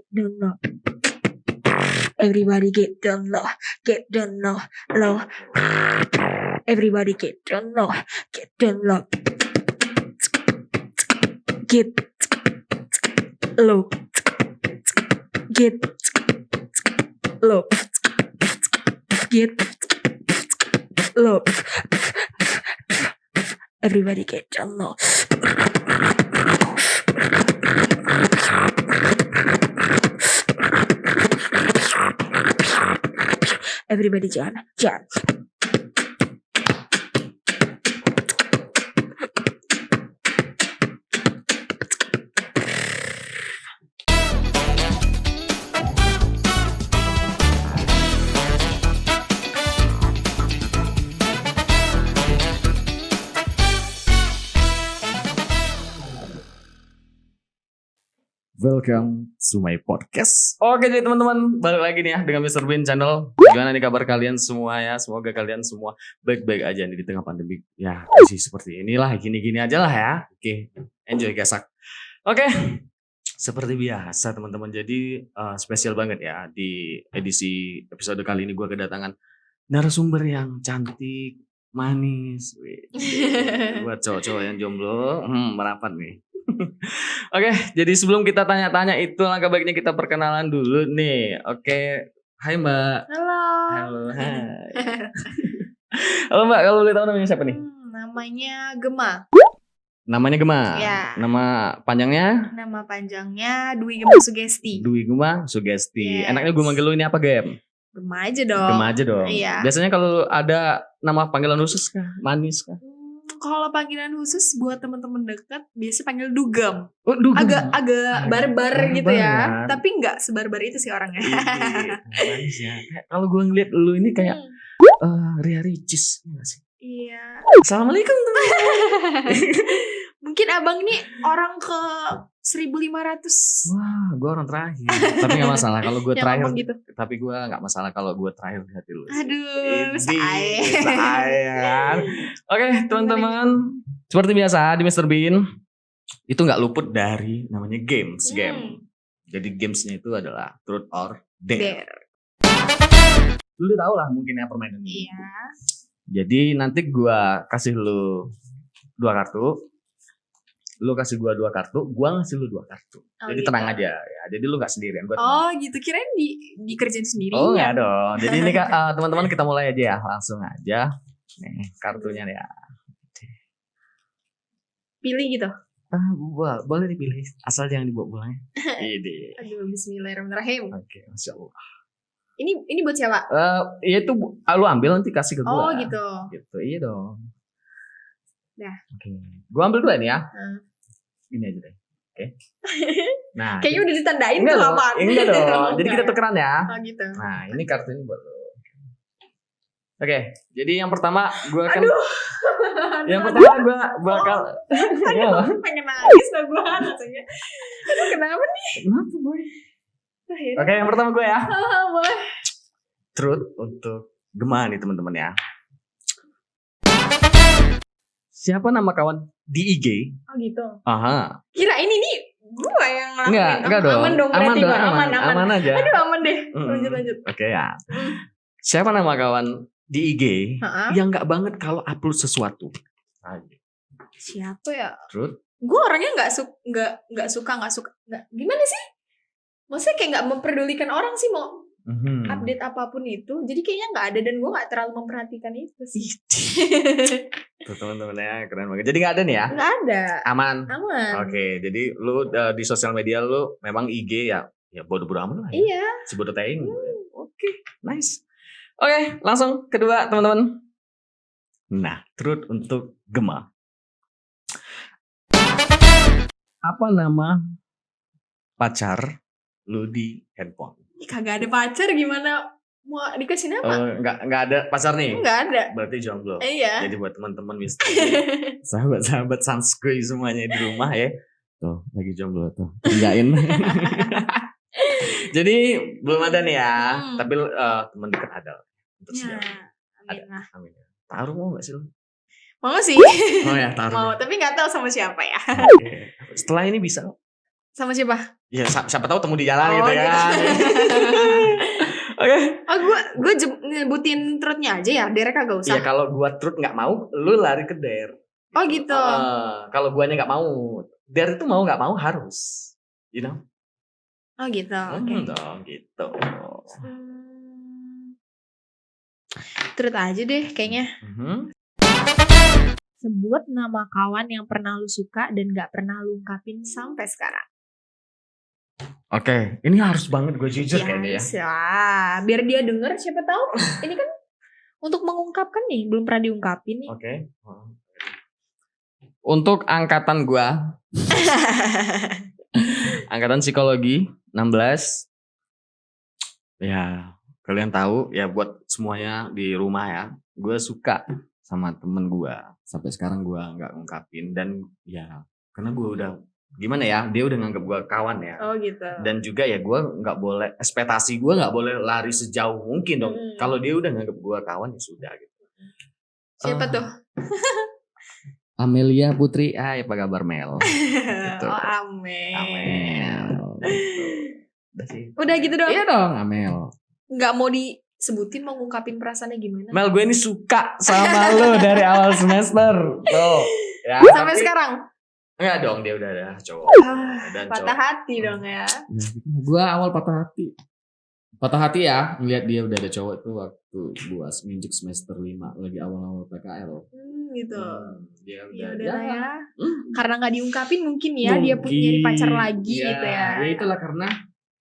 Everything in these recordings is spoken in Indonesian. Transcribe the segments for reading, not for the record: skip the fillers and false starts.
down low. Everybody get down low, low. Everybody get down low, get low, get low, get low. Everybody get down low. Everybody jam. Welcome to my podcast. Oke jadi teman-teman, balik lagi nih ya dengan Mr. Bean Channel. Gimana nih kabar kalian semua ya? Semoga kalian semua baik-baik aja nih di tengah pandemi. Ya kondisi seperti inilah, gini-gini aja lah ya. Oke, enjoy gasak. Oke, seperti biasa teman-teman. Jadi spesial banget ya di edisi episode kali ini gue kedatangan narasumber yang cantik, manis. Buat cowok-cowok yang jomblo, merapat nih. Oke, jadi sebelum kita tanya-tanya itu langkah baiknya kita perkenalan dulu nih. Oke, hai Mbak. Halo. Hai. Halo Mbak, kalau boleh tahu namanya siapa nih? Namanya Gema. Namanya Gema. Ya. Nama panjangnya? Nama panjangnya Dwi Gema Sugesti. Dwi Gema Sugesti. Yes. Enaknya gue manggil lu ini apa, Gem? Gema aja dong. Gema aja dong. Iya. Biasanya kalau ada nama panggilan khusus kah? Manis kah? Kalau panggilan khusus buat teman-teman dekat biasa panggil Dugem. Oh, Dugem. Agak barbar gitu ya. Barbar. Tapi nggak sebarbar itu sih orangnya. Manis ya. Kalau gue ngeliat lu ini kayak Ria Ricis, ya sih? Iya. Assalamualaikum teman-teman. Mungkin abang nih orang ke 1.500. Wah, gue orang terakhir. Tapi gak masalah kalau gue Yang terakhir. ngomong gitu. Tapi gue gak masalah kalau gue terakhir di hati lu. Aduh, sayang. Sayang. Oke, teman-teman. Seperti biasa di Mr. Bean itu gak luput dari namanya games. Game. Jadi gamesnya itu adalah Truth or Dare. Lu tau lah mungkin ya permainan ini. Iya. Jadi nanti gue kasih lu 2 kartu. Lu kasih gua 2 kartu, gua ngasih lu 2 kartu. Jadi gitu. tenang aja ya. Jadi lu gak sendirian. Gua Oh gitu, kirain dikerjain sendiri. Oh enggak dong. Jadi ini teman-teman kita mulai aja ya. Langsung aja. Nih kartunya ya. Pilih gitu. Boleh dipilih. Asal jangan dibawa pulang. Ide. Aduh, bismillahirrahmanirrahim. Oke, Masya Allah. Ini buat siapa? Iya itu lu ambil nanti kasih ke gua. Oh gitu. Gitu, iya dong. Dah. Oke. Gua ambil dulu nih ya. Ini aja deh. Oke. Nah. Kayaknya udah ditandain enggak tuh dong. apaan. Enggak dong. Jadi kita tukeran ya. Oh gitu. Nah, ini kartu ini buat lo. Oke, jadi yang pertama gue akan. Aduh. Yang pertama gue bakal. Aduh, pengen nangis lah gue rasanya. Aduh, kenapa nih? Kenapa boy? Oke, yang pertama gue ya. Boleh. Truth untuk Gema nih teman-teman ya. Siapa nama kawan di IG? Oh gitu. Aha. Kirain ini gue yang ngelakuin. Enggak dong. Aman dong berarti gue. Aman Aman aja. Aduh, aman deh. Lanjut. Oke ya. Siapa nama kawan di IG yang nggak banget kalau upload sesuatu? Siapa ya? Truth. Gue orangnya nggak suka. Gimana sih? Maksudnya kayak nggak memperdulikan orang sih mau update apapun itu. Jadi kayaknya nggak ada dan gue nggak terlalu memperhatikan itu sih. Tuh teman-teman ya keren banget. Jadi nggak ada nih ya? Nggak ada. Aman. Oke. Jadi lu di sosial media lu memang IG ya bodo-bodo amat lah. Ya. Iya. Si bodo teing. Oke, nice. Oke, langsung kedua teman-teman. Nah, truth untuk Gema. Apa nama pacar lu di handphone? Kagak ada pacar gimana mau dikasih nama? Enggak ada pacar nih. Enggak ada. Berarti jomblo. Iya. Jadi buat teman-teman sahabat-sahabat Sanskui semuanya di rumah ya. Tuh, lagi jomblo tuh. Kerjain. Jadi belum ada nih ya. Tapi teman dekat ada. Untuk Ya, ada. amin lah. Amin. Taruh mau gak sih lu? Mau sih. Oh ya taruh. Mau, tapi nggak tahu sama siapa ya. Oke. Setelah ini bisa. Sama siapa? Ya siapa tahu temu di jalan Oh, gitu gitu. kan. Oke. Oh gue nyebutin truthnya aja ya, Derek kagak usah. Iya kalau gua truth nggak mau, lu lari ke Der. Oh gitu. Kalau guanya nggak mau, Der itu mau nggak mau harus, you know? Oh gitu. Oke. Dong gitu. Truth aja deh kayaknya. Sebut nama kawan yang pernah lu suka dan gak pernah lu ungkapin sampai sekarang. Oke, ini harus banget gue jujur kayaknya ya. Ya, biar dia denger siapa tahu. Ini kan untuk mengungkapkan nih, belum pernah diungkapin nih. Oke. Untuk angkatan gue, angkatan psikologi 16. Ya, kalian tahu ya buat semuanya di rumah ya. Gue suka sama temen gue. Sampai sekarang gue nggak ungkapin dan ya karena gue udah gimana ya, dia udah nganggap gue kawan ya. Oh gitu. Dan juga ya gue nggak boleh, ekspektasi gue nggak boleh lari sejauh mungkin dong. Kalau dia udah nganggap gue kawan ya sudah gitu. Siapa tuh? Amelia Putri, apa kabar Mel? Gitu. Oh Amel. Gitu. Udah gitu doang. Iya dong Amel. Nggak mau disebutin mau ngungkapin perasaannya gimana? Mel, gue ini suka sama lo dari awal semester. Tuh. Ya, Sampai sekarang. Enggak dong, dia udah ada cowok. Dan Patah hati dong ya. Gue awal patah hati. Patah hati ya, ngeliat dia udah ada cowok tuh waktu gue nginjek semester 5 lagi awal-awal PKL. Gitu. Dia Ya udah udah ya. Karena nggak diungkapin mungkin ya dia Mungkin, nyari pacar lagi ya, gitu ya. Ya itulah karena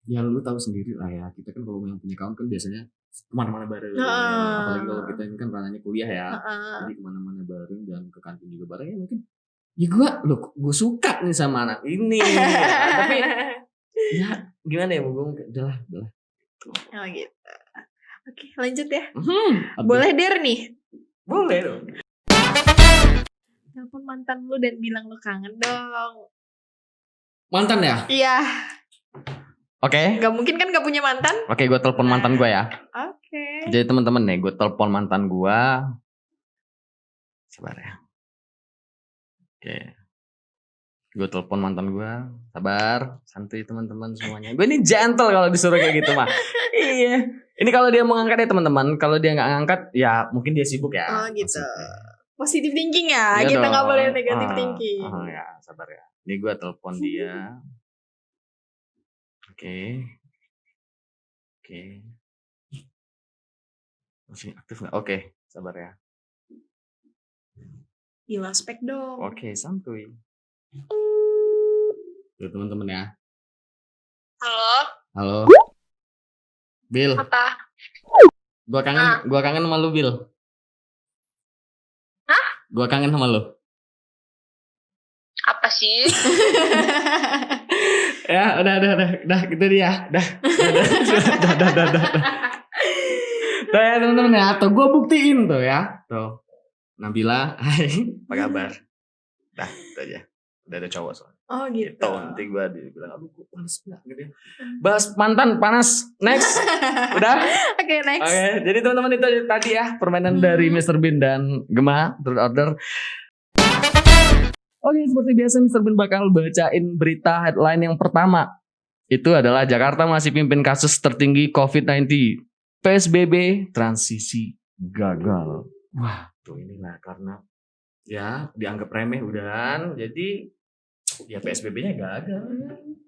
ya lu tahu sendiri lah ya, kita kan kalau yang punya kawan kan biasanya kemana-mana bareng. Apalagi kalau kita ini kan ranahnya kuliah ya. Jadi kemana-mana bareng dan ke kantin juga bareng ya mungkin. Ya gue suka nih sama anak ini. Tapi ya gimana ya, gue udah. Oh gitu. Oke, lanjut ya. Boleh Der nih. Boleh dong. Telepon mantan lu dan bilang lu kangen dong. Mantan ya? Iya. Oke. Gak mungkin kan gak punya mantan? Oke, gue telepon mantan gue ya. Oke. Jadi teman-teman nih, gue telepon mantan gue. Sabar ya. Oke. Gue telepon mantan gue. Sabar, santuy teman-teman semuanya. Gue ini gentle kalau disuruh kayak gitu mah. Iya. Ini kalau dia mau ngangkat ya teman-teman. Kalau dia nggak ngangkat, ya mungkin dia sibuk ya. Oh gitu. Maksudnya. Positive thinking ya. Iya Kita dong. gak boleh negative thinking. Ya, sabar ya. Ini gue telepon dia. Oke. Masih aktif nggak? Oke, sabar ya. Gila spek dong. Oke, santuy. Tuh teman-teman ya. Halo. Bill. Apa? Gua kangen sama lu, Bill. Hah? Gua kangen sama lu. Apa sih? Ya, udah gitu dia. Udah. Tuh ya teman-teman ya, tuh gue buktiin tuh ya. Tuh. Nabila, hai, apa kabar? Dah, itu aja. Udah ada cowok soalnya. Oh gitu. Tuh, nanti gue bilang, aduh gue panas banget gitu ya. Bahas mantan panas. Next. Udah? Oke, next. Oke, jadi teman-teman itu tadi ya permainan dari Mr. Bean dan Gema, Truth Order. Oke, seperti biasa Mr. Bean bakal bacain berita headline yang pertama. Itu adalah Jakarta masih pimpin kasus tertinggi COVID-19. PSBB transisi gagal. Wah, tuh inilah karena ya dianggap remeh udahan. Jadi ya PSBB-nya gagal.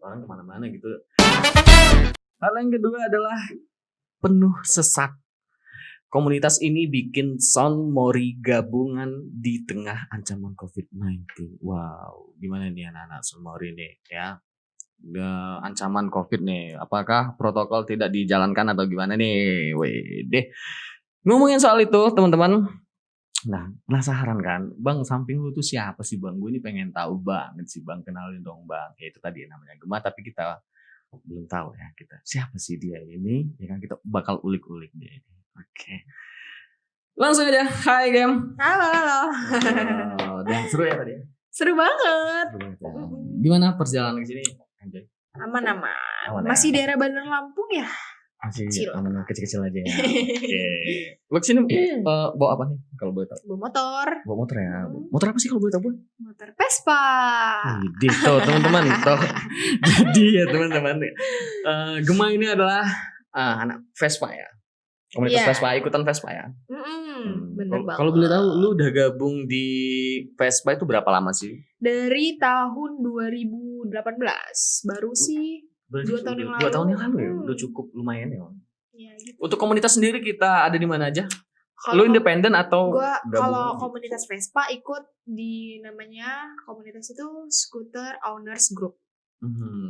Orang kemana-mana gitu. Hal yang kedua adalah penuh sesak. Komunitas ini bikin Sound Mori gabungan di tengah ancaman COVID-19. Wow, gimana nih anak-anak Sound Mori nih ya? Ancaman COVID nih, apakah protokol tidak dijalankan atau gimana nih? Wede. Ngomongin soal itu teman-teman. Nah, penasaran kan, Bang samping lu tuh siapa sih Bang? Gue ini pengen tahu banget sih Bang, kenalin dong Bang. Ya itu tadi namanya Gema, tapi kita belum tahu ya kita siapa sih dia ini. Ya kan kita bakal ulik-ulik dia ini. Oke. Langsung aja. Hai Gem. Halo. Udah seru ya tadi? Seru banget. Gimana perjalanan ke sini? Aman. Aman ya? Masih daerah Bandar Lampung ya? Masih Kecil. aman kecil-kecil aja ya. Oke. Lu kesini bawa apa nih kalau boleh tahu? Bawa motor. Bawa motor ya. Motor apa sih kalau boleh tahu, Bu? Motor Vespa. Widih, tuh teman-teman. Tuh. Jadi ya teman-teman. Gema ini adalah anak Vespa ya. Komunitas Iya. Vespa, ikutan Vespa ya. Bener banget. Kalau boleh tahu, lu udah gabung di Vespa itu berapa lama sih? Dari tahun 2018 baru sih. Berarti 2 tahun yang 2 tahun yang lalu ya. lalu. Udah cukup lumayan ya. Ya, gitu. Untuk komunitas sendiri kita ada di mana aja? Kalau Lu independen atau gua kalau gabung? komunitas Vespa ikut di namanya komunitas itu Scooter Owners Group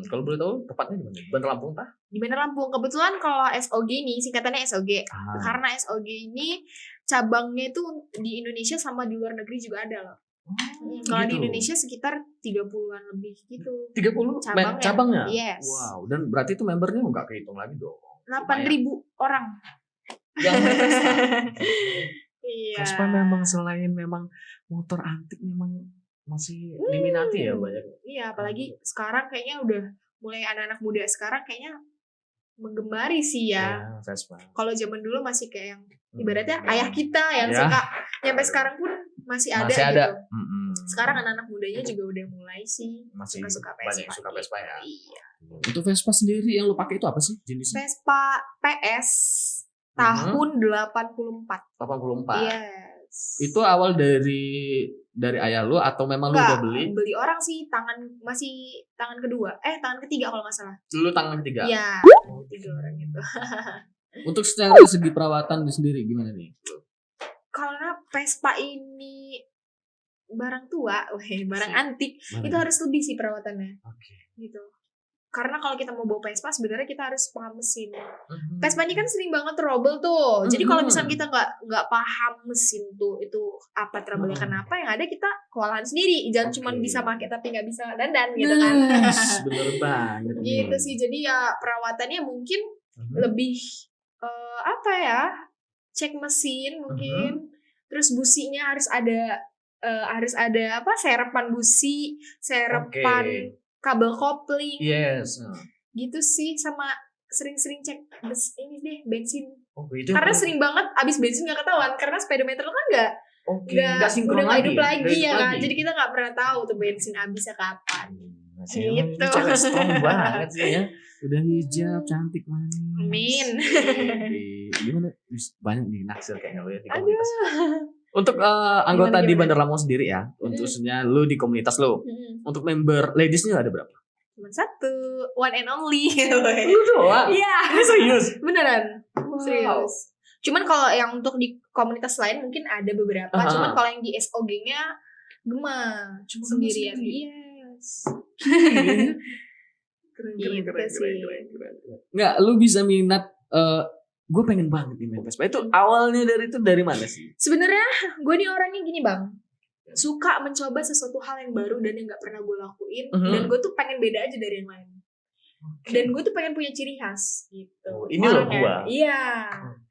Kalau boleh tahu tepatnya di mana? Bandar Lampung tah? di Bandar Lampung. Kebetulan kalau SOG ini singkatannya SOG. Karena SOG ini cabangnya itu di Indonesia sama di luar negeri juga ada loh. Kalau di gitu. Indonesia sekitar 30-an lebih gitu. 30 Cabangnya. cabangnya? Yes. Wow, dan berarti itu membernya nggak kehitung lagi dong. 8.000 orang. Yang Iya. Vespa memang selain memang motor antik memang masih diminati ya banyak. Iya, apalagi sekarang kayaknya udah mulai anak-anak muda sekarang kayaknya menggemari sih ya. Vespa. Kalau zaman dulu masih kayak yang ibaratnya ayah kita yang Ya. suka, nyampe sekarang pun masih ada Masih ada. gitu. Sekarang anak-anak mudanya juga udah mulai sih masih suka-suka banyak Vespa. yang suka Vespa ya. Iya. Untuk Vespa sendiri yang lo pakai itu apa sih jenisnya? Vespa PS tahun 84. 84. Yes. Itu awal dari ayah lu atau memang lu udah Enggak, beli? orang sih masih tangan kedua. Tangan ketiga kalau nggak salah. Lu tangan ketiga. Iya. 3 orang gitu. Untuk secara segi perawatan sendiri gimana nih? Karena Vespa ini barang tua, barang antik, Mana? itu harus lebih sih perawatannya. Oke. Gitu. Karena kalau kita mau bawa Vespa sebenarnya kita harus paham mesin. Vespa ini kan sering banget trouble tuh. Jadi kalau misalnya kita nggak paham mesin tuh itu apa trouble-nya kenapa, yang ada kita kewalahan sendiri. Jangan cuma bisa pakai tapi nggak bisa dandan gitu kan. Bener banget. Gitu sih. Jadi ya perawatannya mungkin lebih apa ya? Cek mesin mungkin. Terus businya harus ada apa? Serapan busi, serapan kabel kopling. Yes. Gitu sih, sama sering-sering cek bensin. Itu Karena sering banget abis bensin nggak ketahuan karena speedometer kan nggak sinkron udah nggak hidup ya? lagi Nggak ya hidup kan. lagi. Jadi kita nggak pernah tahu tuh bensin habisnya kapan. Gitu. Gitu. Cewek strong banget sih ya. Udah hijab, cantik manis. Amin. Gimana? Banyak nih naksir kayaknya lo ya di Aduh. komunitas. Untuk anggota di Gimana? Bandar Lampung sendiri ya, khususnya lu di komunitas lu. Untuk member ladiesnya ada berapa? Cuma satu, one and only. Lu doang. Iya. Ini serius? Beneran. Wow. Serius. Cuman kalau yang untuk di komunitas lain mungkin ada beberapa. Cuman kalau yang di SOG-nya Gema Cuma sendirian. sendiri? Yes. Keren. Gitu sih. Nggak, lu bisa minat. Gue pengen banget nih main Vespa. Itu awalnya dari mana sih? Sebenarnya gue nih orangnya gini bang, suka mencoba sesuatu hal yang baru dan yang nggak pernah gue lakuin, dan gue tuh pengen beda aja dari yang lain. Dan gue tuh pengen punya ciri khas gitu. Ini loh Orangnya. gua. Iya.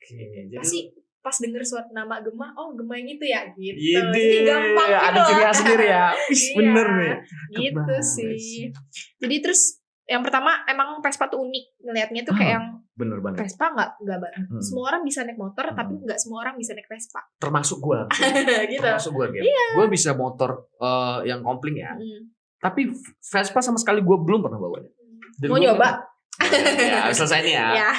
Jadi Pasti pas denger suatu nama Gema, oh Gema yang itu ya gitu. Yede, Jadi gampang gitu. ada ciri khas sendiri ya. Wih, Iya, bener nih. Gitu Kebanget sih. Jadi terus yang pertama emang Vespa tuh unik ngelihatnya tuh kayak yang bener banget. Vespa nggak semua orang bisa naik motor tapi nggak semua orang bisa naik Vespa. Termasuk gue. Gitu. Termasuk gue gitu. Gue bisa motor yang kopling ya. Tapi Vespa sama sekali gue belum pernah bawa. Mau nyoba? Ya, selesai nih ya. Ya.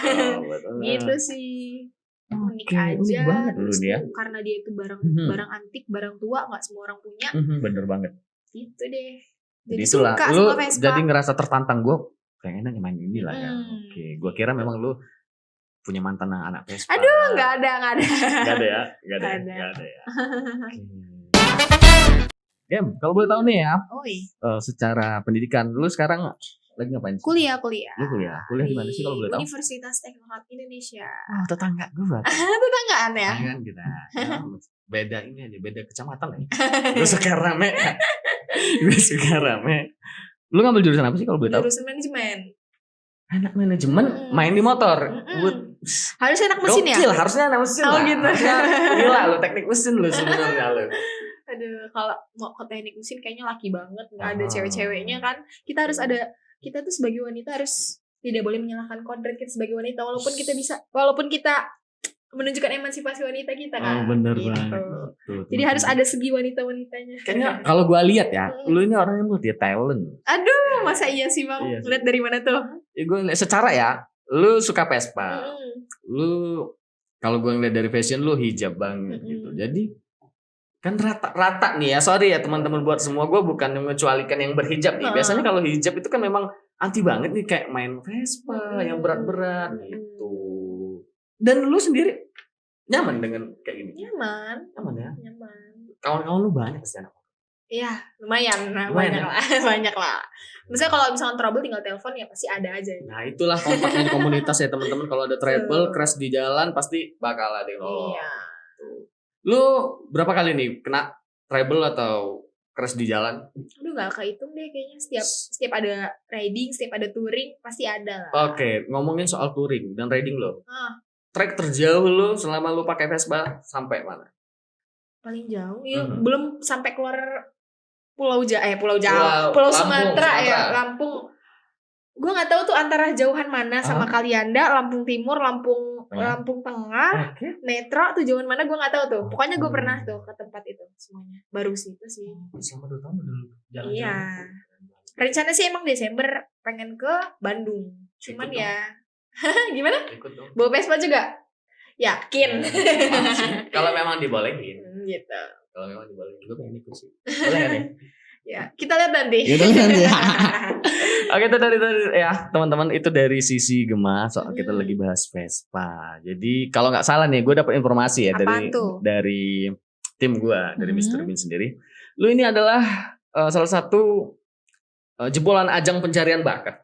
Oh, Gitu sih. Unik Oke, aja. unik banget Terus dulu nih ya. tuh karena dia itu barang antik, barang tua, nggak semua orang punya. Bener banget. Gitu deh. Jadi Jadi itulah. suka Lu sama Vespa. jadi ngerasa tertantang gue. Pengennya main ini lah ya. Oke, gue kira memang lu punya mantan anak Vespa. Aduh, nggak ada. Gak ada ya? Gak ada. Nggak ada. Gak ada ya. Gem, kalau boleh tahu nih ya, Oi. secara pendidikan, lu sekarang lagi ngapain sih? Kuliah. Lu kuliah di mana sih kalau boleh tahu? Universitas Teknologi Indonesia. Oh, tetangga gue. Tetanggaan ya. Kan kita. Ya, beda ini aja, beda kecamatan ya. Gue suka rame. Lu ngambil jurusan apa sih kalau boleh tahu? Jurusan manajemen. Anak manajemen main di motor. Harusnya anak mesin ya? Gokil, harusnya anak mesin Oh, lah. gitu. Gila lu, teknik mesin lu sebenarnya lu. Aduh, kalau mau ke teknik mesin kayaknya laki banget, nggak ada cewek-ceweknya kan. Kita tuh sebagai wanita harus tidak boleh menyalahkan kodrat kita sebagai wanita walaupun kita menunjukkan emansipasi wanita kita kan. bener Gitu. banget. Tuh, Jadi harus ada segi wanita-wanitanya. Kayaknya kalau gue lihat ya, lu ini orang yang multi talent. Aduh, masa iya sih Bang? Iya sih. Lihat dari mana tuh? Ya gue secara ya, lu suka Vespa. Mm-mm. Lu kalau gue ngeliat dari fashion lu hijab banget gitu. Jadi kan rata nih ya. Sorry ya teman-teman buat semua, gue bukan mengecualikan yang berhijab nih. Biasanya kalau hijab itu kan memang anti banget nih, kayak main Vespa yang berat-berat gitu. Dan lu sendiri nyaman dengan kayak gini? Nyaman ya? Nyaman. Kawan-kawan lu banyak pasti anak. Iya, lumayan Lumayan lah. Banyak lah. Misalnya kalau misalkan trouble tinggal telepon ya pasti ada aja. Nah itulah kompaknya di komunitas ya teman-teman. Kalau ada trouble, crash di jalan pasti bakal ada yang nolong. Iya. Lu berapa kali nih kena trouble atau crash di jalan? Aduh gak kehitung deh kayaknya. Setiap ada riding, setiap ada touring pasti ada lah. Oke, ngomongin soal touring dan riding lo. Trek terjauh lu selama lu pakai Vespa sampai mana? Paling jauh ya belum sampai keluar Pulau Jawa, Pulau Sumatera ya, Lampung. Gue nggak tahu tuh antara jauhan mana sama Kalianda, Lampung Timur, Lampung Tengah, Netra tuh jauhan mana gue nggak tahu tuh. Pokoknya gue pernah tuh ke tempat itu semuanya. Baru sih itu sih. Selama 2 tahun udah jalan. Iya. Rencana sih emang Desember pengen ke Bandung. Cuman ya gimana? Ikut dong. Bawa Vespa juga? Yakin. Kalau memang dibolehin. Gitu. Kalau memang dibolehin, gue pengen ikut sih. Boleh kan ya? Ya, kita lihat nanti. Oke, itu dari ya teman-teman, itu dari sisi Gemma soal kita lagi bahas Vespa. Jadi kalau nggak salah nih, gue dapat informasi ya dari tim gue, dari Mr. Bean sendiri. Lu ini adalah salah satu jebolan ajang pencarian bakat.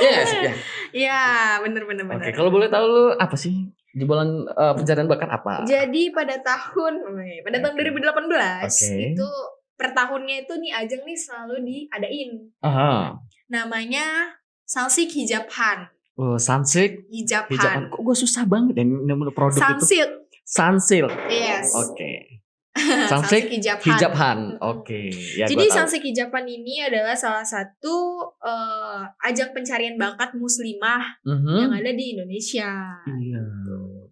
Iya sih ya. Iya, benar. Oke, kalau boleh tahu lu apa sih jebolan pencarian bakat apa? Jadi pada tahun 2018 itu per tahunnya itu nih ajang nih selalu diadain. Namanya Sansik Hijabhan. Oh, Sansik Hijabhan. Kok gue susah banget ya nama produk itu? Sansil. Yes. Oke. Sansik Hijabhan. Oke. Ya, jadi Sansik Hijabhan ini adalah salah satu ajang pencarian bakat muslimah yang ada di Indonesia. Iya.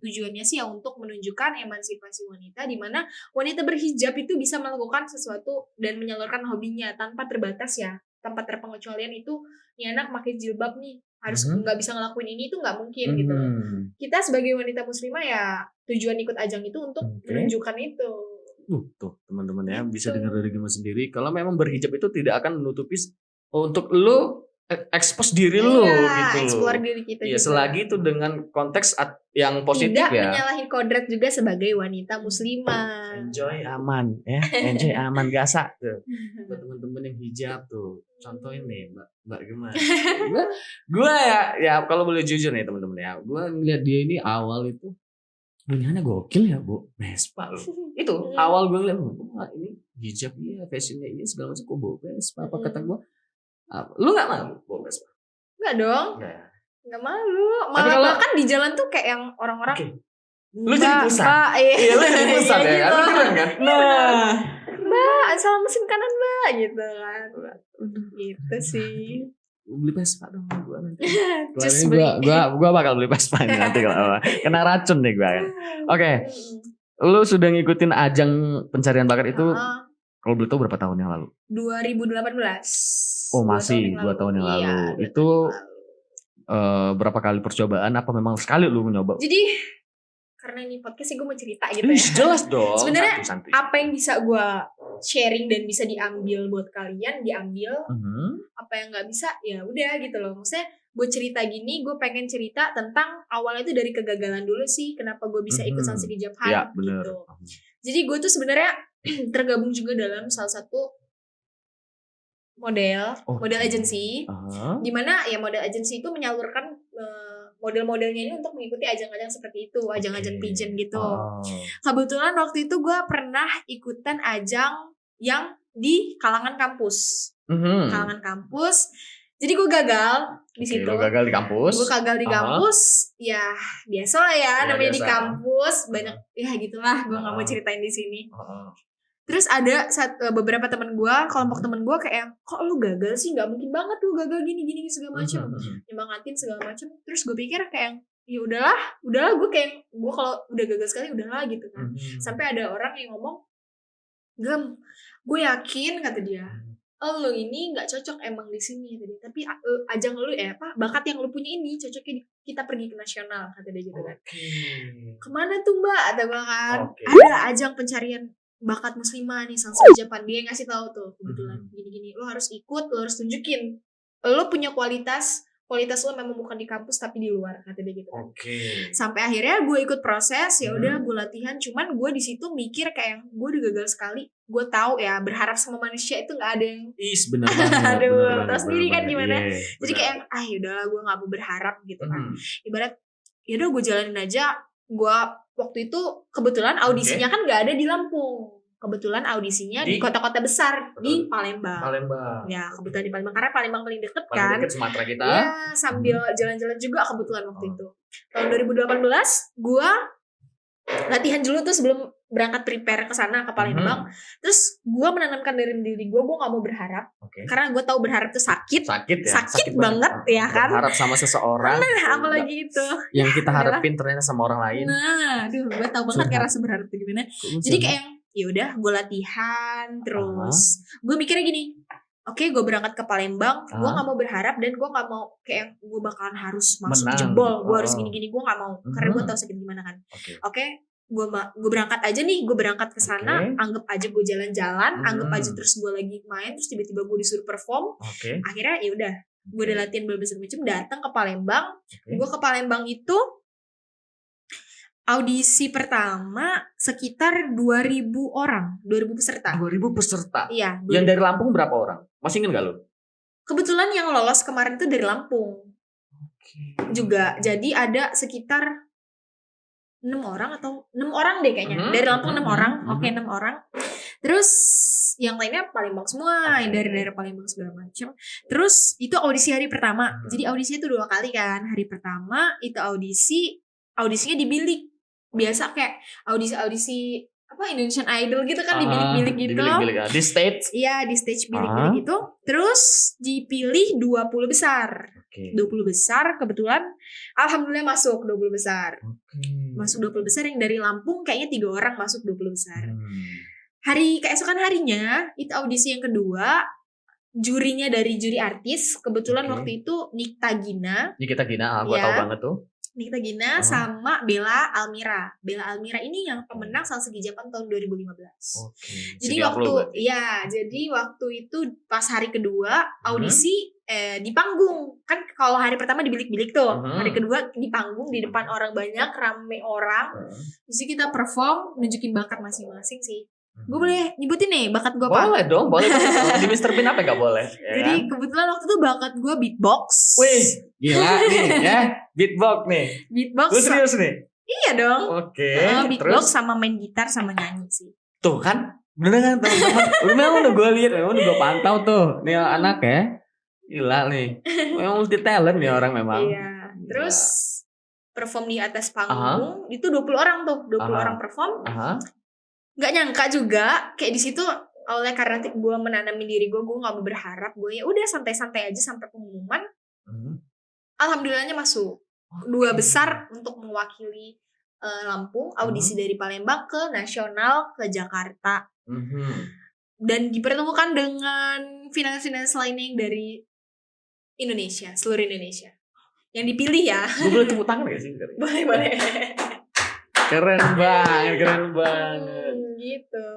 Tujuannya sih ya untuk menunjukkan emansipasi wanita, di mana wanita berhijab itu bisa melakukan sesuatu dan menyalurkan hobinya tanpa terbatas ya, tanpa terpengecualian itu nih anak pakai jilbab nih harus nggak bisa ngelakuin ini, itu nggak mungkin gitu. Kita sebagai wanita muslimah ya tujuan ikut ajang itu untuk menunjukkan itu. Tuh teman-teman ya, bisa dengar dari Gemma sendiri. Kalau memang berhijab itu tidak akan menutupi untuk lu expose diri lu gitu. Explore diri kita ya, juga. Selagi itu dengan konteks yang positif tidak ya. Tidak menyalahin kodrat juga sebagai wanita muslimah. Enjoy aman ya, enjoy aman gasak tuh. Buat teman-teman yang hijab tuh, contohin nih Mbak Gemma. Gue ya kalau boleh jujur nih teman-teman ya, gue ngeliat dia ini awal itu punyanya gokil ya Bu, Vespa loh. Itu awal gue ngeliat, ini hijab dia, fashionnya ini segala macam, kok bawa Vespa. Apa kata gue? Lu gak malu bawa Vespa? Enggak dong. Gak malu. Malah bahkan di jalan tuh kayak yang orang-orang lu jadi pusat. Iya, lu jadi pusat ya. Gitu. Lu keren kan? Nah, Mbak, salah mesin kanan Mbak gitu kan. Gitu sih. Beli Vespa dong gue nanti. Gue bakal beli Vespa ini nanti kalau kena racun nih gue kan. Oke. Lu sudah ngikutin ajang pencarian bakat itu kalau boleh tahu berapa tahun yang lalu? 2018. Oh, masih 2 tahun yang lalu. Iya, itu berapa kali percobaan? Apa memang sekali lu mencoba? Jadi karena ini podcast sih gue mau cerita gitu ya. Jelas dong. Sebenarnya apa yang bisa gue sharing dan bisa diambil buat kalian diambil. Apa yang nggak bisa ya udah gitu loh. Maksudnya gue cerita gini, gue pengen cerita tentang awalnya itu dari kegagalan dulu sih. Kenapa gue bisa ikut Sansik Hijabhan ya, bener. Gitu. Jadi gue tuh sebenarnya tergabung juga dalam salah satu model agency, dimana ya model agency itu menyalurkan model-modelnya ini untuk mengikuti ajang-ajang seperti itu, ajang-ajang pageant gitu. Kebetulan waktu itu gue pernah ikutan ajang yang di kalangan kampus, kalangan kampus. Jadi gue gagal di situ. Lu gagal di kampus? Gue gagal di kampus, ya biasa lah ya, namanya biasa. Di kampus banyak ya gitulah. Gue nggak mau ceritain di sini. Terus ada beberapa teman gue, kelompok teman gue kayak, kok lu gagal sih? Nggak mungkin banget lu gagal gini segala macam, nyemangatin segala macam. Terus gue pikir kayak, ya udahlah gue kayak gue kalau udah gagal sekali udahlah gitu kan. Sampai ada orang yang ngomong, Gem, gue yakin kata dia, lu ini nggak cocok emang di sini tadi. Tapi ajang lu bakat yang lu punya ini cocoknya kita pergi ke nasional kata dia gitu kan. Kemana tuh mbak? Ada kan? Ada ajang pencarian bakat muslimah nih Sang Japan, dia ngasih tahu tuh kebetulan gini-gini, lo harus ikut, lo harus tunjukin lo punya kualitas lo memang bukan di kampus tapi di luar kata dia gitu kan. Sampai akhirnya gue ikut proses, ya udah gue latihan, cuman gue di situ mikir kayak gue udah gagal sekali. Gue tahu ya berharap sama manusia itu nggak ada yang bener banget. aduh terus sendiri kan gimana. Jadi bener. kayak yaudahlah gue nggak mau berharap gitu kan. Ibarat yaudah gue jalanin aja. Gue waktu itu kebetulan audisinya kan nggak ada di Lampung. Kebetulan audisinya di kota-kota besar. Di Palembang. Ya kebetulan di Palembang karena Palembang paling deket kan. Paling deket Sumatera kita. Ya sambil jalan-jalan juga kebetulan waktu itu. Tahun 2018 gue latihan dulu tuh sebelum berangkat prepare ke sana ke Palembang. Terus gue menanamkan dari diri gue nggak mau berharap. Karena gue tahu berharap tuh sakit ya. Sakit banget ya kan. Berharap sama seseorang. Apalagi itu. Yang kita harapin ternyata sama orang lain. Nah, gue tahu banget kayak rasa berharap tuh gimana. Jadi kayak ya udah gue latihan terus. Gue mikirnya gini. Oke, gue berangkat ke Palembang, gue gak mau berharap dan gue gak mau kayak gue bakalan harus masuk jebol, gue harus gini-gini, gue gak mau karena gue tahu sakit gimana kan. Oke, gue berangkat aja nih, gue berangkat ke sana, anggap aja gue jalan-jalan, anggap aja terus gue lagi main, terus tiba-tiba gue disuruh perform, akhirnya ya udah, gue udah latihan berbagai macam, datang ke Palembang, gue ke Palembang itu audisi pertama sekitar 2.000 orang, 2.000 peserta. 2.000 peserta? Iya. Yang dari Lampung berapa orang? Masih ingat gak lo? Kebetulan yang lolos kemarin itu dari Lampung. Juga. Jadi ada sekitar 6 orang atau 6 orang deh kayaknya. Dari Lampung 6 orang. 6 orang. Terus yang lainnya Palembang semua, dari daerah Palembang segala macam. Terus itu audisi hari pertama. Jadi audisinya itu 2 kali kan. Hari pertama itu audisinya di bilik. Biasa kayak audisi Indonesian Idol gitu kan, di bilik-bilik gitu. Di stage? Iya, di stage bilik-bilik gitu. Terus dipilih 20 besar. 20 besar kebetulan alhamdulillah masuk 20 besar. Masuk 20 besar yang dari Lampung kayaknya 3 orang masuk 20 besar. Keesokan harinya itu audisi yang kedua. Jurinya dari juri artis. Kebetulan waktu itu Nikita Gina, gue tahu banget tuh. Nikita Gina sama Bella Almira. Bella Almira ini yang pemenang Sang Segi Japan tahun 2015. Jadi waktu itu pas hari kedua audisi di panggung. Kan kalau hari pertama di bilik-bilik tuh. Hari kedua di panggung di depan orang banyak, rame orang. Jadi kita perform, nunjukin bakat masing-masing sih. Gue boleh nyebutin nih bakat gue apa? Boleh dong. Di Mr. Bean apa gak boleh? Jadi kebetulan waktu itu bakat gue beatbox. Wih, gila nih ya. Beatbox nih. Lu serius nih? Iya dong. Beatbox terus? sama main gitar sama nyanyi sih. Tuh kan, bener kan teman-teman? Memang udah gue lihat, memang udah gue pantau tuh. Nih anak ya, gila nih. Memang multi talent nih orang memang. Iya. Terus perform di atas panggung itu 20 orang tuh, 20 orang perform. Gak nyangka juga kayak di situ oleh karena gue menanami diri gue gak mau berharap, gue ya udah santai-santai aja sampai pengumuman. Alhamdulillahnya masuk 2 besar untuk mewakili Lampung, audisi dari Palembang ke nasional ke Jakarta. Dan dipertemukan dengan finalis-finalis lainnya yang dari Indonesia, seluruh Indonesia yang dipilih ya. Gue boleh tepuk tangan gak sih? Boleh. Keren banget. Gitu.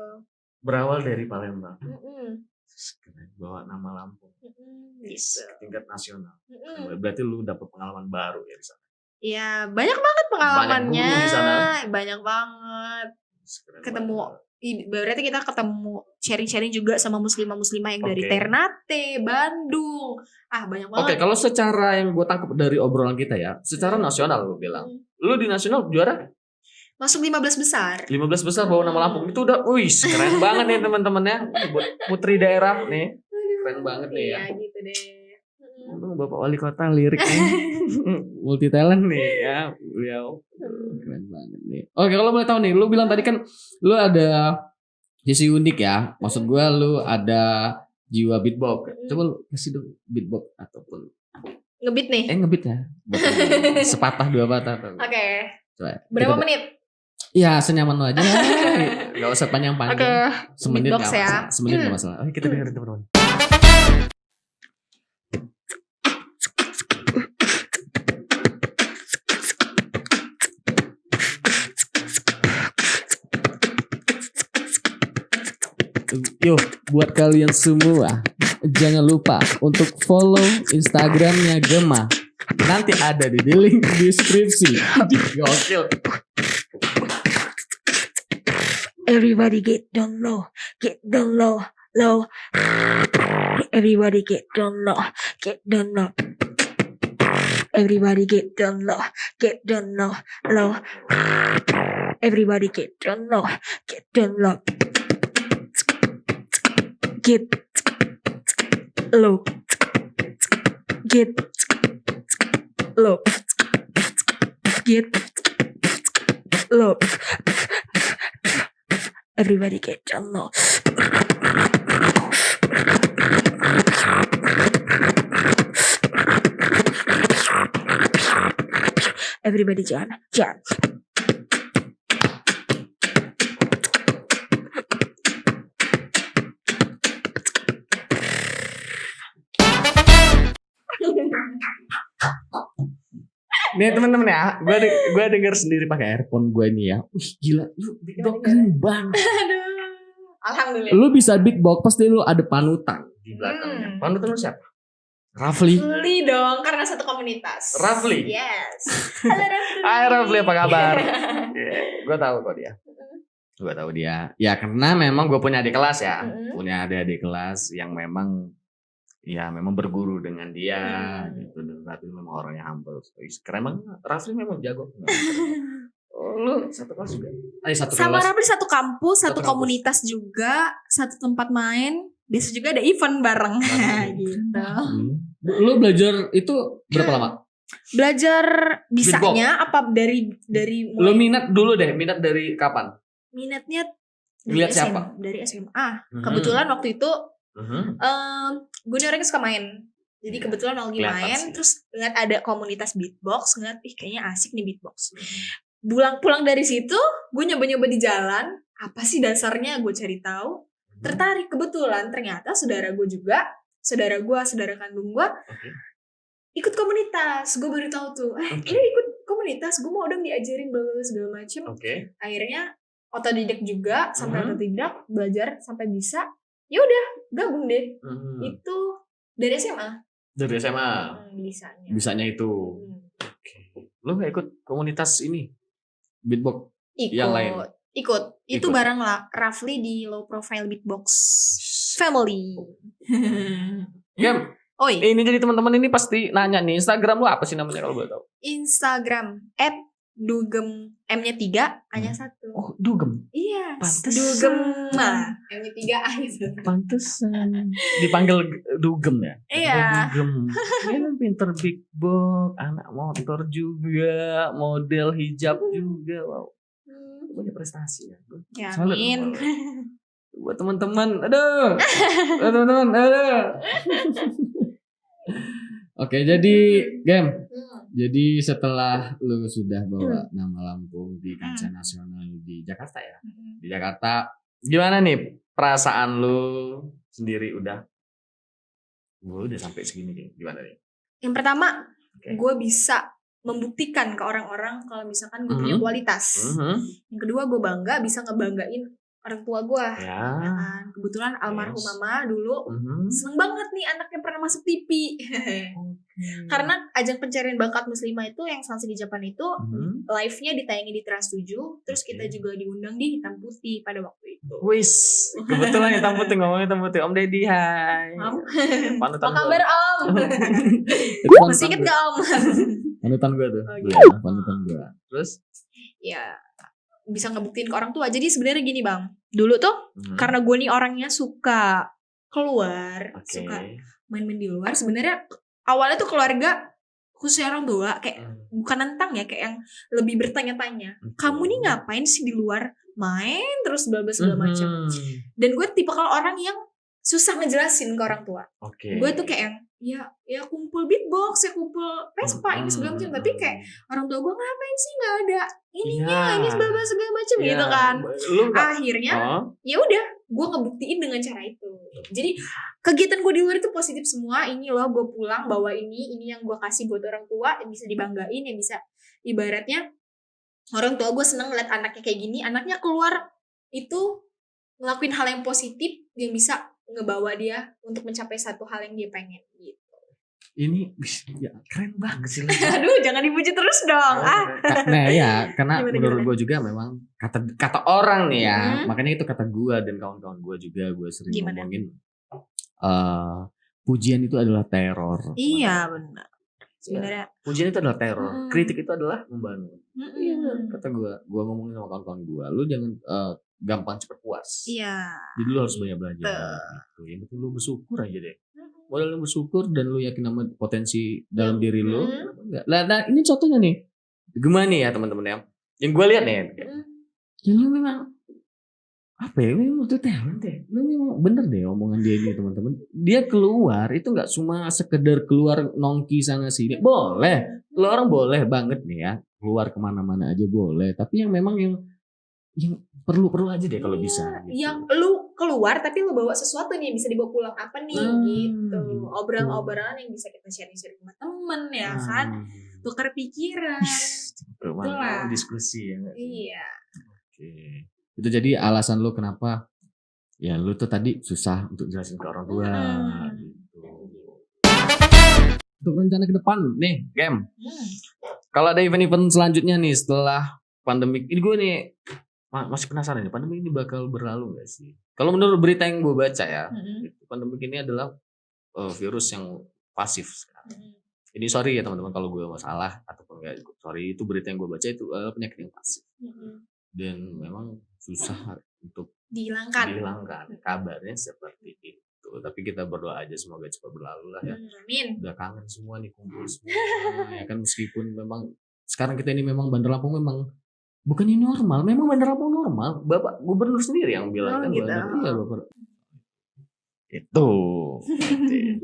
Berawal dari Palembang. Keren, bawa nama Lampung. Gitu. Tingkat nasional. Berarti lu dapet pengalaman baru ya di sana. Ya, banyak banget pengalamannya. Banyak di sana. Banyak banget. Berarti kita ketemu sharing-sharing juga sama muslimah-muslimah yang dari Ternate, Bandung. Banyak banget. Oke, kalau secara yang gue tangkap dari obrolan kita ya, secara nasional lu bilang. Lu di nasional juara? Masuk 15 besar. 15 besar bawa nama Lampung. Itu udah, keren banget nih teman-temannya. Buat putri daerah nih. Keren banget nih ya. Iya gitu deh. Bapak Wali Kota lirik nih. Multi talent nih ya. Beliau keren banget nih. Oke, kalau boleh tahu nih, lu bilang tadi kan lu ada Jadi unik ya. Maksud gue lu ada jiwa beatbox. Coba lu kasih dong beatbox ataupun Ngebit nih. ngebit ya. Sepatah dua patah. Oke. Coba. Berapa menit? Ya senyaman lu aja. Gak usah panjang-panjang. Oke. Semenit Beatbox gak ya. masalah. Semenit gak masalah. Oke kita dengerin teman-teman. Yo, buat kalian semua, jangan lupa untuk follow Instagramnya Gema. Nanti ada di link deskripsi. Gokil. Everybody get down low. Get down low. Low. Everybody get down low. Get down low. Everybody get down low. Get down low. Low. Everybody get down low. Get down low. Get low. Get low. Get low. Everybody get down low. Everybody jam. Nih teman-teman ya, gue denger sendiri pakai earphone gue nih ya. Wih gila, lu beatbox keren banget. Aduh. Alhamdulillah. Lu bisa beatbox pasti lu ada panutan di belakangnya. Panutan lu siapa? Rafli. Rafli dong, karena satu komunitas. Rafli. Yes. Halo Rafli. Hai Rafli, apa kabar? Gue tahu kok dia. Gue tahu dia. Ya karena memang gue punya adik kelas ya. Punya adik kelas yang memang berguru dengan dia gitu. Dan Rafli memang orangnya humble. Keren banget. Rafli memang jago. Oh, lu satu kelas juga? Satu Sama kelas. Rafli satu kampus, satu kampus. komunitas juga, satu tempat main. Biasa juga ada event bareng gitu. Lu belajar itu berapa lama? Belajar bisanya apa dari Lu minat dulu deh, minat dari kapan? minatnya dari Lihat siapa? Dari SMA. Kebetulan waktu itu gue nih orangnya suka main. Jadi kebetulan lagi Kelihatan main sih. terus ngeliat ada komunitas beatbox, ngeliat kayaknya asik nih beatbox. Pulang dari situ gue nyoba-nyoba di jalan, apa sih dasarnya, gue cari tahu. Tertarik, kebetulan ternyata saudara kandung gue ikut komunitas. Gue baru tahu tuh ini ikut komunitas, gue mau dong diajarin segala macem. Akhirnya otodidak juga, sampai otodidak belajar sampai bisa. Ya udah gabung deh. Itu dari SMA. Bisanya itu. Lu gak ikut komunitas ini beatbox yang lain? Ikut. Itu bareng lah Rafli di Low Profile Beatbox Family. Gem. Oi. Ini jadi teman-teman ini pasti nanya nih, Instagram lu apa sih namanya kalau boleh tahu? Instagram @dugem M-nya 3, A-nya 1. Oh, Dugem. Iya. Pantesan. Dugem. M-nya 3, A-nya 1. Pantesan. Dipanggil Dugem ya? Iya. Dugem. Dia kan pinter beatbox, anak motor juga, model hijab juga. Wow. Punya prestasi ya. Ya, Salut amin. Buat teman-teman, aduh. Buat teman-teman, aduh. Oke, jadi Gem. Jadi setelah lu sudah bawa nama Lampung di kancah nasional di Jakarta ya. Di Jakarta, gimana nih perasaan lu sendiri udah sampai segini nih? Gimana nih? Yang pertama, gue bisa membuktikan ke orang-orang kalau misalkan gue punya kualitas. Yang kedua, gue bangga bisa ngebanggain orang tua gue. Ya. Kebetulan almarhum mama dulu seneng banget nih anaknya pernah masuk TV. Karena ajang pencarian bakat muslimah itu yang Sang Segi Japan itu live-nya ditayangi di Trans 7. Terus kita juga diundang di Hitam Putih pada waktu itu. Wis, kebetulan Hitam Putih, ngomongin Hitam Putih. Om Deddy, hai. Apa kabar Om? Masih inget gak Om? Panutan gue tuh. Gitu. Panutan gue. Terus? Ya bisa ngebuktiin ke orang tua. Jadi sebenarnya gini Bang, dulu tuh karena gue nih orangnya suka keluar, suka main-main di luar. Sebenarnya awalnya tuh keluarga khususnya orang tua kayak bukan nentang ya, kayak yang lebih bertanya-tanya. Kamu nih ngapain sih di luar, main terus bla bla segala macam. Dan gue tipe kalau orang yang susah ngejelasin ke orang tua. Gue tuh kayak yang ya kumpul beatbox, ya kumpul Vespa ini segala macam, tapi kayak orang tua gue ngapain sih nggak ada ininya, ini bla bla segala macam gitu kan. Akhirnya ya udah gue ngebuktiin dengan cara itu. Jadi kegiatan gue di luar itu positif semua. Ini loh gue pulang bawa ini yang gue kasih buat orang tua, yang bisa dibanggain, yang bisa ibaratnya orang tua gue seneng ngeliat anaknya kayak gini, anaknya keluar itu ngelakuin hal yang positif yang bisa ngebawa dia untuk mencapai satu hal yang dia pengen gitu. Ini ya, keren banget sih. Aduh, jangan dipuji terus dong. Nah ya, karena menurut gimana? gue juga memang kata orang nih ya, makanya itu kata gue dan kawan-kawan gue juga, gue sering ngomongin pujian itu adalah teror. Iya benar. Sebenarnya pujian itu adalah teror, kritik itu adalah membangun. Iya, kata gue ngomongin sama kawan-kawan gue, lu jangan gampang cepet puas. Iya. Jadi lu harus banyak belajar. Gitu. Yang penting lu bersyukur aja deh. Modal lu bersyukur dan lu yakin sama potensi dalam diri lu. Enggak. Nah, ini contohnya nih. Gimana nih ya teman-teman ya? Yang gue lihat nih. Yang lu memang apa ya? Memang tuh talent deh. Lu memang bener deh omongan dia ini teman-teman. Dia keluar itu nggak cuma sekedar keluar nongki sana sini. Boleh. Lu orang boleh banget nih ya. Keluar kemana-mana aja boleh. Tapi yang memang yang perlu aja deh kalau bisa gitu. Yang lu keluar tapi lu bawa sesuatu nih yang bisa dibawa pulang apa nih gitu. Obrolan-obrolan yang bisa kita share sama temen ya kan. Tukar pikiran. Itulah diskusi ya. Iya. Oke. Itu jadi alasan lu kenapa ya lu tuh tadi susah untuk jelasin ke orang tua gitu. Untuk rencana ke depan nih, Game. Kalau ada event-event selanjutnya nih setelah pandemik ini, gue nih masih penasaran nih, pandemi ini bakal berlalu gak sih? Kalau menurut berita yang gue baca ya, pandemi ini adalah virus yang pasif sekarang. Ini sorry ya teman-teman kalau gue salah ataupun enggak, sorry, itu berita yang gue baca itu penyakit yang pasif. Dan memang susah untuk dihilangkan. Kabarnya seperti itu. Tapi kita berdoa aja semoga cepat berlalu lah ya. Amin. Udah kangen semua nih kumpul semua. Ya kan meskipun memang sekarang kita ini memang Bandar Lampung memang bukannya normal, memang Bandar Lampung normal. Bapak Gubernur sendiri yang bilang kan gitu. iya Bapak. Itu.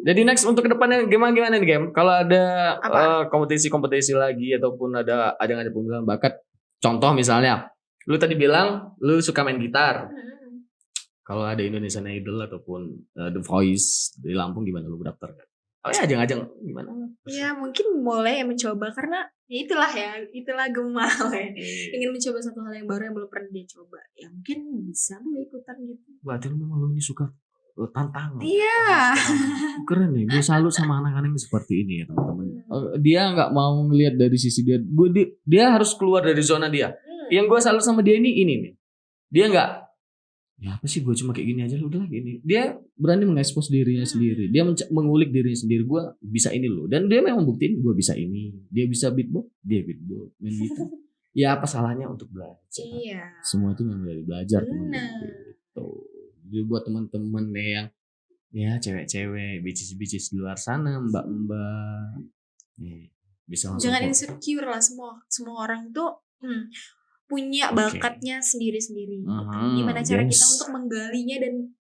Jadi next untuk kedepannya gimana nih Game? Kalau ada kompetisi lagi ataupun ada ajang-ajang pemilihan bakat, contoh misalnya, lu tadi bilang lu suka main gitar. Kalau ada Indonesian Idol ataupun The Voice di Lampung gimana lu daftar kan? Oh ya ajang-ajang gimana? Ya mungkin mulai mencoba karena ya itulah gemal ya. Ingin mencoba satu hal yang baru yang belum pernah dia coba. Ya mungkin bisa lu ikutan gitu. Berarti lu memang lu ini suka tantangan. Iya. Keren nih, gue salut sama anak-anak yang seperti ini ya teman-teman. Dia nggak mau ngelihat dari sisi dia harus keluar dari zona dia. Yang gue salut sama dia ini nih. Dia nggak, ya apa sih gue cuma kayak gini aja udah gini. Dia berani mengekspos dirinya sendiri. Dia mengulik dirinya sendiri. Gue bisa ini loh. Dan dia memang buktiin gue bisa ini. Dia bisa beatbox, dia beatbox, main gitar. Ya apa salahnya untuk belajar? Iya. Semua itu memang dari belajar teman-teman. Gitu. Jadi buat teman-teman yang ya cewek-cewek, bicis-bicis di luar sana, mbak-mbak, bisa langsung. Jangan insecure lah, semua orang tuh punya bakatnya sendiri-sendiri. Gimana cara kita untuk menggalinya dan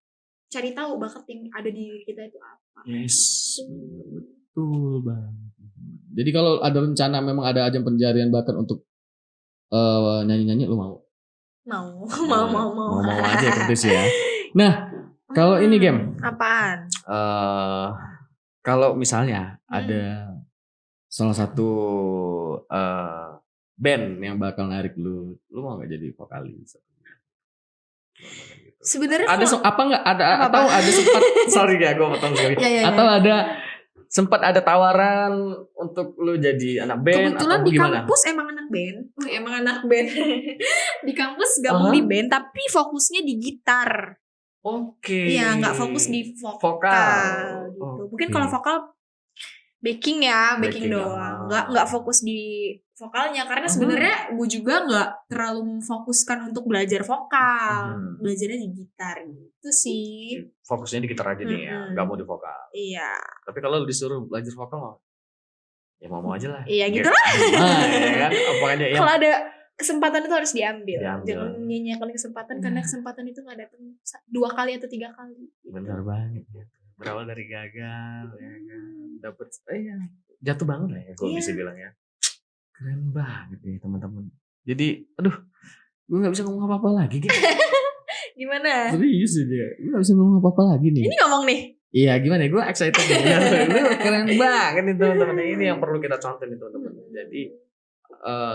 cari tahu bakat yang ada di diri kita itu apa? Yes, betul bang. Jadi kalau ada rencana memang ada ajang pencarian bakat untuk nyanyi-nyanyi, lu mau? Mau aja kompetisi ya. Nah, kalau ini Game. Apaan? Kalau misalnya ada salah satu band yang bakal narik lu mau nggak jadi vokalis? Sebenarnya ada apa nggak ada atau ada sempat sorry ya gue potong sekali. Atau ada sempat ada tawaran untuk lu jadi anak band? Kebetulan atau di gimana? kampus emang anak band. Di kampus gabung di band tapi fokusnya di gitar. Oke. Iya, nggak fokus di vokal gitu. Mungkin kalau vokal backing doang. Nggak fokus di vokalnya karena sebenarnya gue juga nggak terlalu memfokuskan untuk belajar vokal. Belajarnya di gitar gitu sih. Fokusnya di gitar aja nih ya, nggak mau di vokal. Iya. Tapi kalau disuruh belajar vokal mau? Ya mau aja lah. Iya gitu lah. Ya kan? Pokoknya ya. Kalau ada kesempatan itu harus diambil. Diambil. Jangan nyanyiakan kesempatan karena kesempatan itu nggak datang 2 kali atau 3 kali. Benar banget. Ya. Berawal dari gagal, ya kan. Dapat, ya jatuh bangun lah ya, gue bisa bilang ya. Keren banget nih teman-teman. Jadi, aduh, gue nggak bisa ngomong apa-apa lagi gitu. Gimana? Serius aja, gue gak bisa ngomong apa-apa lagi nih. Ini ngomong nih. Iya gimana, gue excited nih. Lu keren banget nih teman-teman. Ini yang perlu kita contoh nih teman-teman. Jadi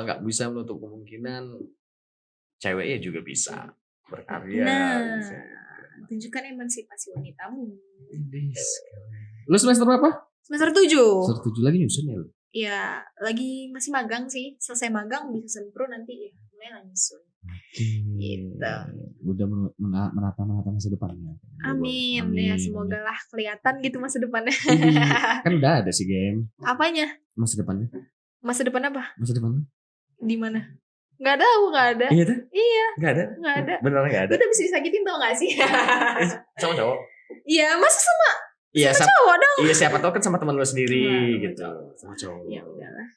gak bisa menutup kemungkinan ceweknya juga bisa berkarya. Nah, bisa. tunjukkan emansipasi wanitamu. Lu semester berapa? Semester 7. Semester 7 lagi nyusun ya lu? Ya, lagi masih magang sih. Selesai magang bisa sempro nanti ya. Mulai lah nyusun. Gitu. Udah menata masa depannya. Amin. Ya, semoga lah kelihatan gitu masa depannya. Kan udah ada sih game. Apanya? Masa depannya. Masa depan apa? Masa depannya. Di mana? Gak tahu, gak ada. Iya tuh? Iya. Gak ada? Gak ada. Beneran gak ada? Gue udah bisa disakitin tau gak sih? Sama cowok? Iya, masa sama Iya, cowok dong. Iya, siapa tahu kan sama teman lu sendiri Nah, gitu. Sama cowok. Ya udahlah.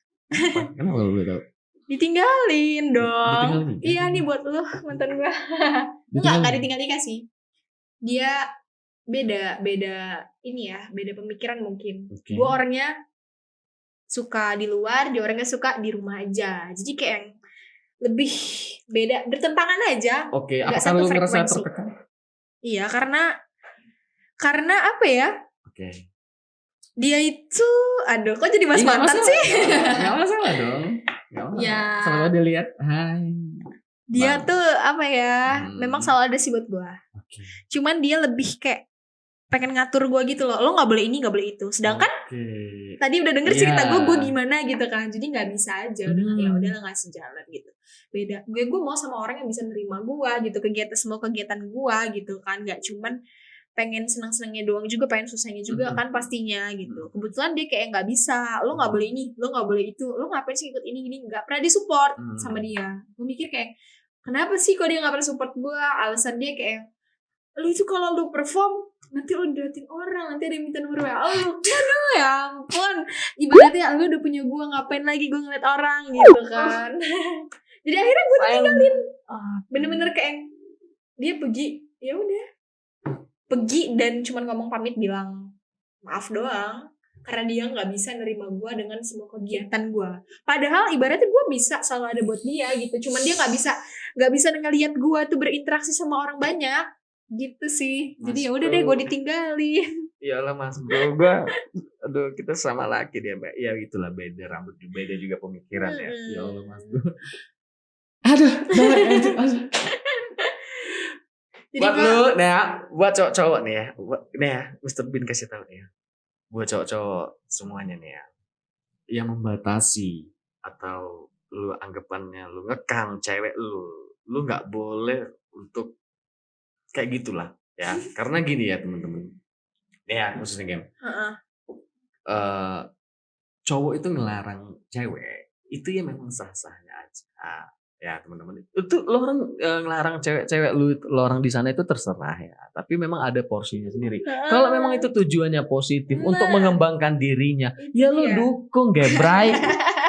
Kenapa lu boleh tahu? Ditinggalin dong. Ditinggalin nikah? Iya nih buat lu mantan gue. Enggak ditinggal nikah sih. Dia beda ini ya, beda pemikiran mungkin. Okay. Gue orangnya suka di luar, dia orangnya suka di rumah aja. Jadi kayak yang lebih beda, bertentangan aja. Oke, Nggak apakah satu lu ngerasa frekuensi. tertekan? Iya, karena apa ya? Oke. Dia itu, aduh, kok jadi bahas mantan sih? Gak masalah dong. Gak masalah. Ya. Sama dia lihat, hai. Dia Bang. tuh apa ya? Memang selalu ada sih buat gue. Oke. Cuman dia lebih kayak pengen ngatur gue gitu loh. Lo nggak boleh ini, nggak boleh itu. Sedangkan tadi udah denger cerita gue gimana gitu kan. Jadi nggak bisa aja. Udah ya udahlah nggak sejalan gitu. Beda. Gue mau sama orang yang bisa nerima gue gitu. Semua kegiatan gue gitu kan. Nggak cuman pengen senang-senangnya doang juga, pengen susahnya juga kan pastinya gitu. Kebetulan dia kayak nggak bisa. Lo nggak boleh ini, lo nggak boleh itu. Lo ngapain sih ikut ini gini? Nggak pernah disupport sama dia. Gue mikir kayak kenapa sih kok dia nggak pernah support gue? Alasan dia kayak lu itu kalau lu perform nanti lu diliatin orang, nanti ada yang minta nomor WA lu. Aduh ya ampun, ibaratnya lu udah punya gue, ngapain lagi gue ngeliat orang gitu kan. Jadi akhirnya gue tinggalin. Bener-bener kayak dia pergi, ya udah pergi dan cuman ngomong pamit bilang maaf doang. Karena dia nggak bisa nerima gue dengan semua kegiatan gue. Padahal ibaratnya gue bisa selalu ada buat dia gitu. Cuman dia nggak bisa ngelihat gue tuh berinteraksi sama orang banyak gitu sih. Jadi ya udah deh gue ditinggalin. Iyalah mas bro, gue aduh kita sama laki dia mbak. Ya itulah beda rambut, beda juga pemikiran ya. Ya Allah mas bro. Aduh. Jadi buat lu, nah buat cowok-cowok nih ya, nih ya, Mr. Bean kasih tahu nih ya, buat cowok-cowok semuanya nih ya, yang membatasi atau lu anggapannya lu ngekang cewek lu nggak boleh untuk kayak gitulah ya, karena gini ya teman-teman, ya khususnya game, cowok itu ngelarang cewek itu ya memang sah-sahnya aja. Ya teman-teman, itu lo orang ngelarang cewek-cewek lo orang di sana itu terserah ya, tapi memang ada porsinya sendiri. Kalau memang itu tujuannya positif untuk mengembangkan dirinya, ya lo dukung gebray,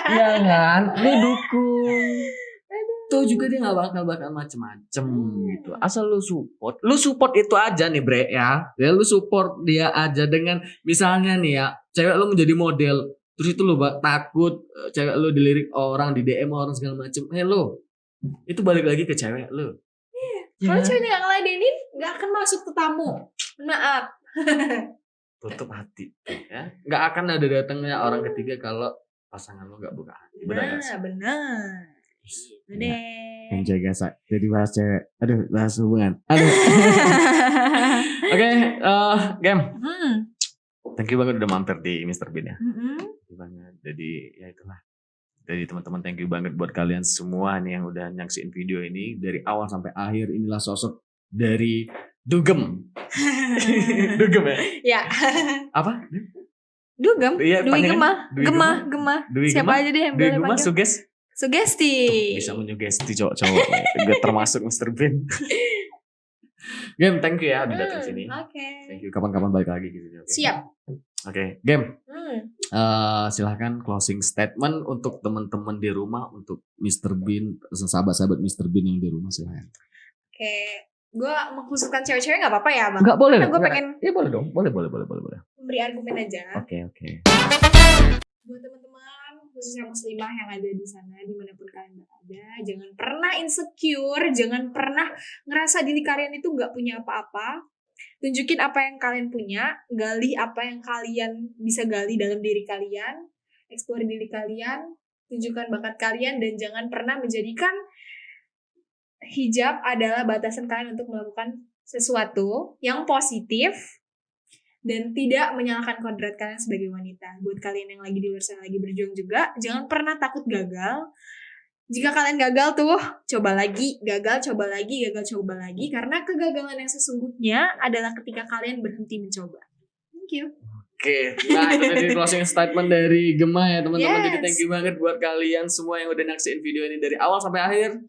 ya kan, lo dukung. Tuh juga dia nggak bakal macem-macem gitu. Asal lo support itu aja nih bre ya. Ya lo support dia aja dengan misalnya nih ya, cewek lo menjadi model. Terus itu lo takut cewek lo dilirik orang, di DM orang segala macem. Lo itu balik lagi ke cewek lo. Iya. Kalau ceweknya gak ngeladenin, gak akan masuk ke tamu. Maaf. Tutup hati, ya. Gak akan ada datangnya orang ketiga kalau pasangan lo gak buka hati. Benar. Udah. Yang jaga jadi bahas cewek. Aduh, bahas hubungan. Aduh. Oke, game. Thank you banget udah mampir di Mr. Bean ya. Thank you banget. Jadi ya itulah. Jadi teman-teman thank you banget buat kalian semua nih yang udah nyaksiin video ini dari awal sampai akhir. Inilah sosok dari Dugem. Dugem ya? Ya. Apa? Dugem? Iya, Dwi Gemah. Siapa aja deh yang boleh panggil. Sugesti. Tuh, bisa menyugesti cowok-cowok. Gue termasuk Mr. Bean. Game, thank you ya udah datang sini. Oke. Thank you. Kapan-kapan balik lagi gitu. Okay. Siap. Oke, game. Silahkan closing statement untuk teman-teman di rumah, untuk Mr. Bean, sahabat-sahabat Mr. Bean yang di rumah, silahkan. Oke, gue mengkhususkan cewek-cewek nggak apa-apa ya bang? Enggak boleh. Gue pengen Iya boleh dong, boleh. memberi argumen aja. Oke. Buat teman-teman khususnya muslimah yang ada di sana dimanapun kalian berada, jangan pernah insecure, jangan pernah ngerasa diri kalian itu nggak punya apa-apa. Tunjukin apa yang kalian punya, gali apa yang kalian bisa gali dalam diri kalian, eksplor diri kalian, tunjukkan bakat kalian, dan jangan pernah menjadikan hijab adalah batasan kalian untuk melakukan sesuatu yang positif dan tidak menyalahkan kodrat kalian sebagai wanita. Buat kalian yang lagi di luar sana lagi berjuang juga, jangan pernah takut gagal. Jika kalian gagal tuh, coba lagi, coba lagi, karena kegagalan yang sesungguhnya adalah ketika kalian berhenti mencoba. Thank you. Oke, nah itu tadi closing statement dari Gemma ya teman-teman. Jadi Yes. thank you banget buat kalian semua yang udah naksiin video ini dari awal sampai akhir.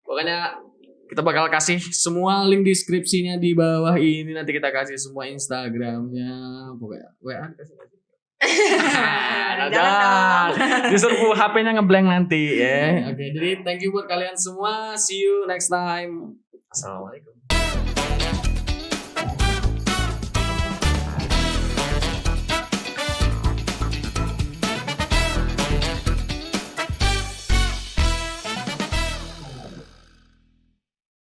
Pokoknya kita bakal kasih semua link deskripsinya di bawah ini. Nanti kita kasih semua Instagramnya, pokoknya WA kasih. Jangan dong. Disuruh HP-nya ngeblank nanti ya. Oke, jadi thank you buat kalian semua. See you next time. Assalamualaikum.